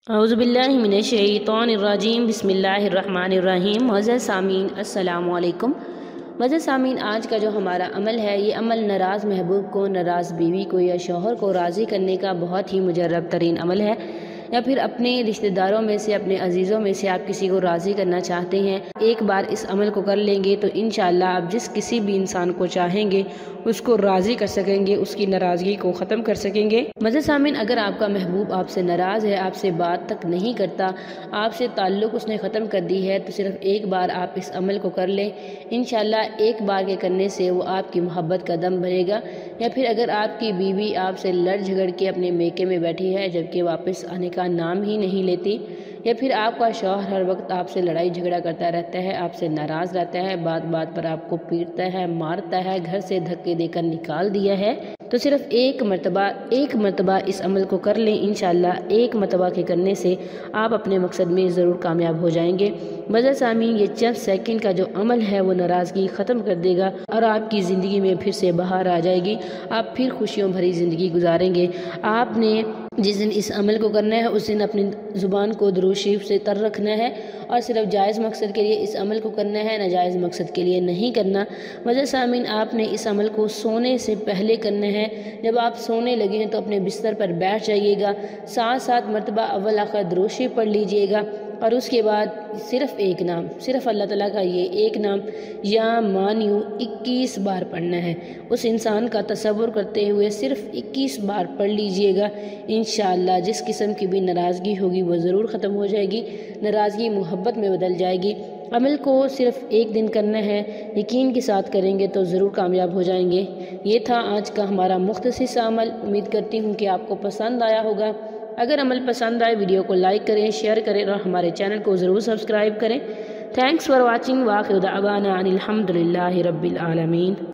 औज़ुबिल्लाहिमिनश्शैतानिर्रजीम बिस्मिल्लाहिर्रहमानिर्रहीम। मौज़ूद सामीन अस्सलामु अलैकुम। मौज़ूद सामीन, आज का जो हमारा अमल है, ये अमल नाराज़ महबूब को, नाराज़ बीवी को या शौहर को राज़ी करने का बहुत ही मुजर्रब तरीन अमल है। या फिर अपने रिश्तेदारों में से, अपने अजीज़ों में से आप किसी को राज़ी करना चाहते हैं, एक बार इस अमल को कर लेंगे तो इंशाअल्लाह आप जिस किसी भी इंसान को चाहेंगे उसको राज़ी कर सकेंगे, उसकी नाराज़गी को ख़त्म कर सकेंगे। मज़े सामीन, अगर आपका महबूब आपसे नाराज़ है, आपसे बात तक नहीं करता, आपसे ताल्लुक़ उसने ख़त्म कर दी है, तो सिर्फ़ एक बार आप इस अमल को कर लें। इंशाअल्लाह एक बार के करने से वो आपकी मोहब्बत का दम भरेगा। या फिर अगर आपकी बीवी आपसे लड़ झगड़ के अपने मेके में बैठी है जबकि वापस आने का नाम ही नहीं लेती, या फिर आपका शौहर हर वक्त आपसे लड़ाई झगड़ा करता रहता है, आपसे नाराज़ रहता है, बात बात पर आपको पीटता है, मारता है, घर से धक्के देकर निकाल दिया है, तो सिर्फ एक मरतबा इस अमल को कर लें। इंशाअल्लाह एक मरतबा के करने से आप अपने मकसद में ज़रूर कामयाब हो जाएंगे। मज़ा सामीन, ये चंद सेकंड का जो अमल है वो नाराज़गी ख़त्म कर देगा और आपकी ज़िंदगी में फिर से बहार आ जाएगी। आप फिर खुशियों भरी ज़िंदगी गुजारेंगे। आपने जिस दिन इस अमल को करना है उस दिन अपनी ज़ुबान को दुरूद शरीफ से तर रखना है और सिर्फ जायज़ मकसद के लिए इस अमल को करना है, नाजायज़ मकसद के लिए नहीं करना। मज़ा सामीन, आपने इस अमल को सोने से पहले करना है। जब आप सोने लगे हैं तो अपने बिस्तर पर बैठ जाइएगा, 7 मरतबा अव्वल आखिर दुरूद शरीफ पढ़ लीजिएगा और उसके बाद सिर्फ़ एक नाम, सिर्फ़ अल्लाह ताला का ये एक नाम या मानियू 21 बार पढ़ना है। उस इंसान का तसव्वुर करते हुए सिर्फ़ 21 बार पढ़ लीजिएगा। इंशाअल्लाह जिस किस्म की भी नाराज़गी होगी वो ज़रूर ख़त्म हो जाएगी, नाराज़गी मोहब्बत में बदल जाएगी। अमल को सिर्फ़ एक दिन करना है, यकीन के साथ करेंगे तो ज़रूर कामयाब हो जाएंगे। ये था आज का हमारा मुख्तसर सा अमल। उम्मीद करती हूँ कि आपको पसंद आया होगा। अगर अमल पसंद आए वीडियो को लाइक करें, शेयर करें और हमारे चैनल को ज़रूर सब्सक्राइब करें। Thanks for watching. वाखिर दावाना अनिल हम्दुलिल्लाहि रब्बिल आलमीन।